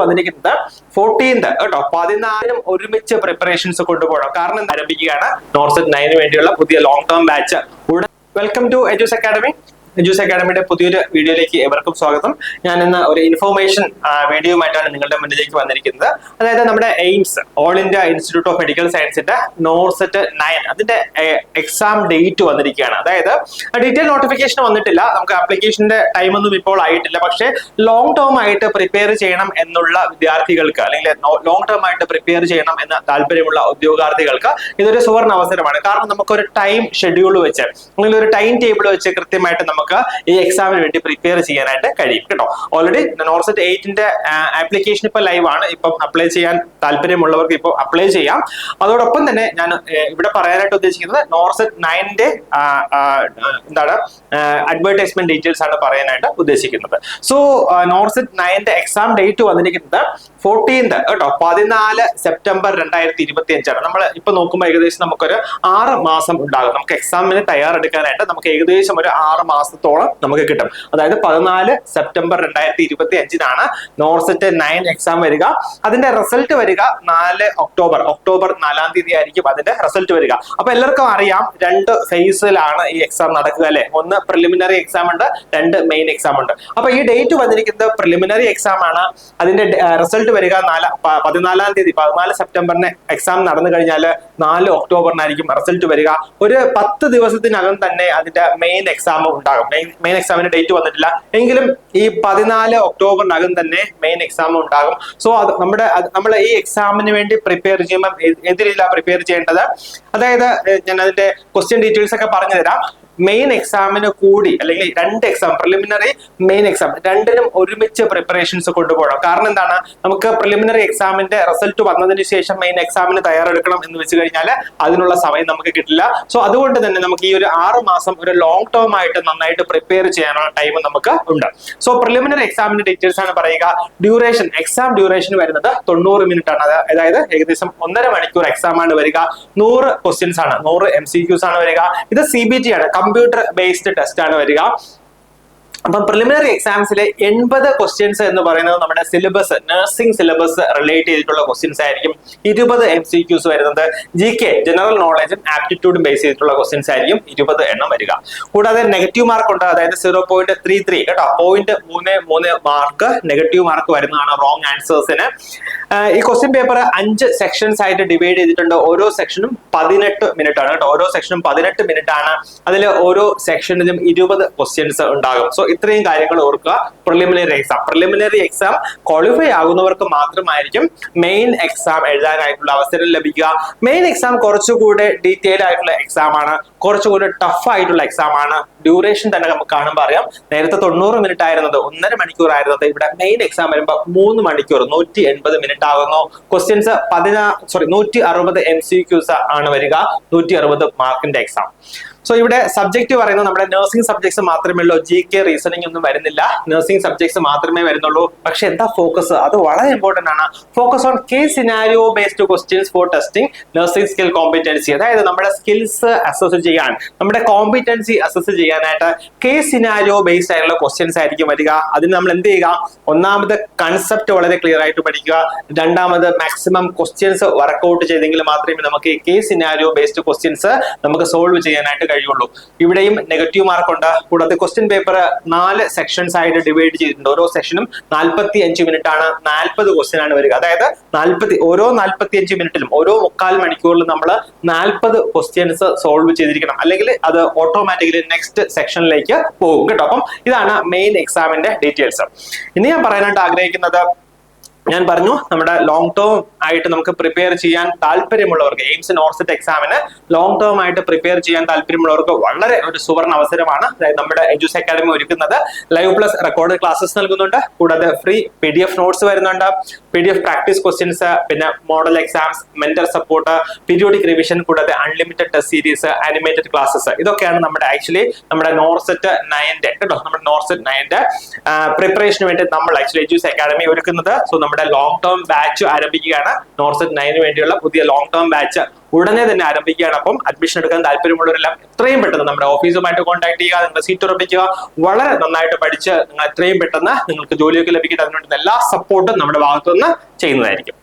വന്നിരിക്കുന്നത് 14th കേട്ടോ. 14 ഒരുമിച്ച് പ്രിപ്പറേഷൻസ് കൊണ്ടുപോകണം. കാരണം ആരംഭിക്കുകയാണ് നോർസെറ്റ് 9 വേണ്ടിയുള്ള പുതിയ long term batch. Welcome to Eduz academy. Eduz അക്കാഡമിയുടെ പുതിയൊരു വീഡിയോയിലേക്ക് ഏവർക്കും സ്വാഗതം. ഞാൻ ഇന്ന് ഒരു ഇൻഫോർമേഷൻ വീഡിയോയുമായിട്ടാണ് നിങ്ങളുടെ മുന്നിലേക്ക് വന്നിരിക്കുന്നത്. അതായത് നമ്മുടെ AIIMS all India institute of medical സയൻസിന്റെ നോർസെറ്റ് 9 അതിന്റെ എക്സാം ഡേറ്റ് വന്നിരിക്കുകയാണ്. അതായത് ഡീറ്റെയിൽ നോട്ടിഫിക്കേഷൻ വന്നിട്ടില്ല, നമുക്ക് ആപ്ലിക്കേഷന്റെ ടൈം ഒന്നും ഇപ്പോൾ ആയിട്ടില്ല. പക്ഷേ ലോങ് ടേം ആയിട്ട് പ്രിപ്പയർ ചെയ്യണം എന്നുള്ള വിദ്യാർത്ഥികൾക്ക്, അല്ലെങ്കിൽ ലോങ് ടേം ആയിട്ട് പ്രിപ്പയർ ചെയ്യണം എന്ന താല്പര്യമുള്ള ഉദ്യോഗാർത്ഥികൾക്ക് ഇതൊരു സുവർണ അവസരമാണ്. കാരണം നമുക്കൊരു ടൈം ഷെഡ്യൂൾ വെച്ച്, അല്ലെങ്കിൽ ഒരു ടൈം ടേബിൾ വെച്ച് കൃത്യമായിട്ട് നമുക്ക് ഈ എക്സാമിന് വേണ്ടി പ്രിപ്പയർ ചെയ്യാനായിട്ട് കഴിയും കേട്ടോ. ഓൾറെഡി നോർസെറ്റ് 8ന്റെ ആപ്ലിക്കേഷൻ ഇപ്പൊ ലൈവ് ആണ്. ഇപ്പം അപ്ലൈ ചെയ്യാൻ താല്പര്യമുള്ളവർക്ക് ഇപ്പോൾ അപ്ലൈ ചെയ്യാം. അതോടൊപ്പം തന്നെ ഞാൻ ഇവിടെ പറയാനായിട്ട് ഉദ്ദേശിക്കുന്നത് നോർസെറ്റ് 9ന്റെ എന്താണ് അഡ്വർടൈസ്മെന്റ് ഡീറ്റെയിൽസ് ആണ് പറയാനായിട്ട് ഉദ്ദേശിക്കുന്നത്. സോ നോർസെറ്റ് 9ന്റെ എക്സാം ഡേറ്റ് വന്നിരിക്കുന്നത് 14th കേട്ടോ, 14 സെപ്റ്റംബർ 2025 നമ്മൾ ഇപ്പൊ നോക്കുമ്പോൾ ഏകദേശം നമുക്കൊരു 6 മാസം ഉണ്ടാകും. നമുക്ക് എക്സാമിന് തയ്യാറെടുക്കാനായിട്ട് നമുക്ക് ഏകദേശം ഒരു 6 മാസത്തോളം നമുക്ക് കിട്ടും. അതായത് 14 സെപ്റ്റംബർ 2025 നോർസെറ്റ് 9 എക്സാം വരിക. അതിന്റെ റിസൾട്ട് വരിക 4 ഒക്ടോബർ 4-ാം തീയതി ആയിരിക്കും അതിന്റെ റിസൾട്ട് വരിക. അപ്പൊ എല്ലാവർക്കും അറിയാം 2 ഫേസിലാണ് ഈ എക്സാം നടക്കുക അല്ലെ. ഒന്ന് പ്രിലിമിനറി എക്സാം ഉണ്ട്, 2 മെയിൻ എക്സാം ഉണ്ട്. അപ്പൊ ഈ ഡേറ്റ് വന്നിരിക്കുന്നത് പ്രിലിമിനറി എക്സാം ആണ്. അതിന്റെ റിസൾട്ട് വരിക 14-ാം തീയതി. 14 സെപ്റ്റംബറിന് എക്സാം നടന്നു കഴിഞ്ഞാൽ 4 ഒക്ടോബറിനായിരിക്കും റിസൾട്ട് വരിക. ഒരു 10 ദിവസത്തിനകം തന്നെ അതിന്റെ മെയിൻ എക്സാം ഉണ്ടാകും. മെയിൻ എക്സാമിന്റെ ഡേറ്റ് വന്നിട്ടില്ല എങ്കിലും ഈ 14 ഒക്ടോബറിനകം തന്നെ മെയിൻ എക്സാം ഉണ്ടാകും. സോ അത് നമ്മൾ ഈ എക്സാമിന് വേണ്ടി പ്രിപ്പയർ ചെയ്യുമ്പോൾ ഏത് രീതിയിലാണ് പ്രിപ്പയർ ചെയ്യേണ്ടത്, അതായത് ഞാൻ അതിന്റെ ക്വസ്റ്റ്യൻ ഡീറ്റെയിൽസ് ഒക്കെ പറഞ്ഞു തരാം. മെയിൻ എക്സാമിന് കൂടി, അല്ലെങ്കിൽ 2 എക്സാം പ്രിലിമിനറി മെയിൻ എക്സാം രണ്ടിനും ഒരുമിച്ച് പ്രിപ്പറേഷൻസ് കൊണ്ടുപോകണം. കാരണം എന്താണ്, നമുക്ക് പ്രിലിമിനറി എക്സാമിന്റെ റിസൾട്ട് വന്നതിന് ശേഷം മെയിൻ എക്സാമിന് തയ്യാറെടുക്കണം എന്ന് വെച്ച് കഴിഞ്ഞാൽ അതിനുള്ള സമയം നമുക്ക് കിട്ടില്ല. സോ അതുകൊണ്ട് തന്നെ നമുക്ക് ഈ ഒരു 6 മാസം ഒരു ലോങ് ടേം ആയിട്ട് നന്നായിട്ട് പ്രിപ്പയർ ചെയ്യാനുള്ള ടൈം നമുക്ക് ഉണ്ട്. സോ പ്രിലിമിനറി എക്സാമിന്റെ ഡീറ്റെയിൽസ് ആണ് പറയുക. ഡ്യൂറേഷൻ, എക്സാം ഡ്യൂറേഷൻ വരുന്നത് 90 മിനിറ്റ് ആണ്. അതായത് ഏകദേശം 1.5 മണിക്കൂർ എക്സാം ആണ് വരിക. 100 ക്വസ്റ്റ്യൻസ് ആണ്, 100 MCQs ആണ് വരിക. ഇത് CBT ആണ്, കമ്പ്യൂട്ടർ ബേസ്ഡ് ടെസ്റ്റ് ആണ് വരിക. അപ്പം പ്രിലിമിനറി എക്സാംസിലെ 80 ക്വസ്റ്റ്യൻസ് എന്ന് പറയുന്നത് നമ്മുടെ സിലബസ്, നഴ്സിംഗ് സിലബസ് റിലേറ്റ് ചെയ്തിട്ടുള്ള ക്വസ്റ്റ്യൻസ് ആയിരിക്കും. 20 MCQs വരുന്നത് GK ജനറൽ നോളജും ആപ്റ്റിറ്റ്യൂഡും ബേസ് ചെയ്തിട്ടുള്ള ക്വസ്റ്റ്യൻസ് ആയിരിക്കും 20 എണ്ണം വരിക. കൂടാതെ നെഗറ്റീവ് മാർക്ക് ഉണ്ട്, അതായത് 0.33 കേട്ടോ, 0.33 മാർക്ക് നെഗറ്റീവ് മാർക്ക് വരുന്നതാണ് റോങ് ആൻസേഴ്സിന്. ഈ ക്വസ്റ്റ്യൻ പേപ്പർ 5 സെക്ഷൻസ് ആയിട്ട് ഡിവൈഡ് ചെയ്തിട്ടുണ്ട്. ഓരോ സെക്ഷനും 18 മിനിറ്റ് ആണ് കേട്ടോ. ഓരോ സെക്ഷനും 18 മിനിറ്റ് ആണ്. അതിൽ ഓരോ സെക്ഷനിലും 20 ക്വസ്റ്റ്യൻസ് ഉണ്ടാകും. സോ ഇത്രയും കാര്യങ്ങൾ ഓർക്കുക. പ്രിലിമിനറി എക്സാം ക്വാളിഫൈ ആകുന്നവർക്ക് മാത്രമായിരിക്കും മെയിൻ എക്സാം എഴുതാനായിട്ടുള്ള അവസരം ലഭിക്കുക. മെയിൻ എക്സാം കുറച്ചുകൂടെ ഡീറ്റെയിൽ ആയിട്ടുള്ള എക്സാം ആണ്, കുറച്ചുകൂടെ ടഫ് ആയിട്ടുള്ള എക്സാം ആണ്. ഡ്യൂറേഷൻ തന്നെ നമുക്ക് കാണുമ്പോൾ അറിയാം, നേരത്തെ 90 മിനിറ്റ് ആയിരുന്നത് 1.5 മണിക്കൂർ ആയിരുന്നത് ഇവിടെ മെയിൻ എക്സാം വരുമ്പോൾ 3 മണിക്കൂർ 180 മിനിറ്റ് ആകുന്നു. ക്വസ്റ്റ്യൻസ് 160 MCQs ആണ് വരിക. 160 മാർക്കിന്റെ എക്സാം. സോ ഇവിടെ സബ്ജക്ട് പറയുന്നത് നമ്മുടെ നഴ്സിംഗ് സബ്ജക്ട്സ് മാത്രമേ ഉള്ളൂ. GK റീസണിംഗ് ഒന്നും വരുന്നില്ല, നഴ്സിംഗ് സബ്ജക്ട്സ് മാത്രമേ വരുന്നുള്ളൂ. പക്ഷെ എന്താ ഫോക്കസ്, അത് വളരെ ഇമ്പോർട്ടന്റ് ആണ്. Focus on case scenario based questions four testing nursing skill competency. അതായത് നമ്മുടെ സ്കിൽസ് അസസ് ചെയ്യാൻ, നമ്മുടെ കോമ്പിറ്റൻസി അസസ് ചെയ്യാനായിട്ട് കേസ് സിനാരിയോ ബേസ്ഡ് ആയിട്ടുള്ള ക്വസ്റ്റ്യൻസ് ആയിരിക്കും വരിക. അതിന് നമ്മൾ എന്ത് ചെയ്യുക, ഒന്നാമത് കൺസെപ്റ്റ് വളരെ ക്ലിയർ ആയിട്ട് പഠിക്കുക. രണ്ടാമത് മാക്സിമം ക്വസ്റ്റ്യൻസ് വർക്ക്ഔട്ട് ചെയ്തെങ്കിൽ മാത്രമേ നമുക്ക് ഈ കേസ് സിനാരിയോ ബേസ്ഡ് ക്വസ്റ്റ്യൻസ് നമുക്ക് സോൾവ് ചെയ്യാനായിട്ട് കഴിയുള്ളൂ. ഇവിടെയും നെഗറ്റീവ് മാർക്ക് ഉണ്ട്. കൂടാതെ ക്വസ്റ്റ്യൻ പേപ്പർ 4 സെക്ഷൻസ് ആയിട്ട് ഡിവൈഡ് ചെയ്തിട്ടുണ്ട്. ഓരോ സെക്ഷനും 45 മിനിറ്റ് ആണ്. 40 ക്വസ്റ്റ്യൻ ആണ് വരിക. അതായത് ഓരോ 45 മിനിറ്റിലും, ഓരോ 3/4 മണിക്കൂറിലും നമ്മൾ 40 ക്വസ്റ്റ്യൻസ് സോൾവ് ചെയ്തിരിക്കണം, അല്ലെങ്കിൽ അത് ഓട്ടോമാറ്റിക്കലി നെക്സ്റ്റ് സെക്ഷനിലേക്ക് പോകും കേട്ടോ. അപ്പം ഇതാണ് മെയിൻ എക്സാമിന്റെ ഡീറ്റെയിൽസ്. ഇനി ഞാൻ പറയാനായിട്ട് ആഗ്രഹിക്കുന്നത്, ഞാൻ പറഞ്ഞു നമ്മുടെ ലോങ് ടേം ആയിട്ട് നമുക്ക് പ്രിപ്പയർ ചെയ്യാൻ താല്പര്യമുള്ളവർക്ക്, എയിംസ് നോർസെറ്റ് എക്സാമിന് ലോങ് ടേം ആയിട്ട് പ്രിപ്പയർ ചെയ്യാൻ താല്പര്യമുള്ളവർക്ക് വളരെ ഒരു സുവർണ അവസരമാണ്. അതായത് നമ്മുടെ എജൂസ് അക്കാഡമി ഒരുക്കുന്നത് ലൈവ് പ്ലസ് റെക്കോർഡ് ക്ലാസ്സസ് നൽകുന്നുണ്ട്. കൂടാതെ ഫ്രീ PDF നോട്ട്സ് വരുന്നുണ്ട്, PDF പ്രാക്ടീസ് ക്വസ്റ്റ്യൻസ്, പിന്നെ model exams, mentor support, periodic revision, കൂടാതെ unlimited test series, animated classes. ഇതൊക്കെയാണ് നമ്മുടെ നോർസെറ്റ് 9ന്റെ കേട്ടോ, നമ്മുടെ നോർസെറ്റ് 9ന്റെ പ്രിപ്പറേഷന് വേണ്ടി നമ്മൾ എജൂസ് അക്കാഡമി ഒരുക്കുന്നത്. സോ നമ്മുടെ നമ്മുടെ ലോങ് ടേം ബാച്ച് ആരംഭിക്കുകയാണ്. നോർസെറ്റ് 9 വേണ്ടിയുള്ള പുതിയ ലോങ് ടേം ബാച്ച് ഉടനെ തന്നെ ആരംഭിക്കുകയാണ്. അപ്പം അഡ്മിഷൻ എടുക്കാൻ താല്പര്യമുള്ളവരെല്ലാം എത്രയും പെട്ടെന്ന് നമ്മുടെ ഓഫീസുമായിട്ട് കോൺടാക്ട് ചെയ്യുക, നിങ്ങളുടെ സീറ്റ് ഉറപ്പിക്കുക, വളരെ നന്നായിട്ട് പഠിച്ച് നിങ്ങൾ എത്രയും പെട്ടെന്ന് നിങ്ങൾക്ക് ജോലിയൊക്കെ ലഭിക്കട്ടെ. അതിനുവേണ്ട എല്ലാ സപ്പോർട്ടും നമ്മുടെ ഭാഗത്തുനിന്ന് ചെയ്യുന്നതായിരിക്കും.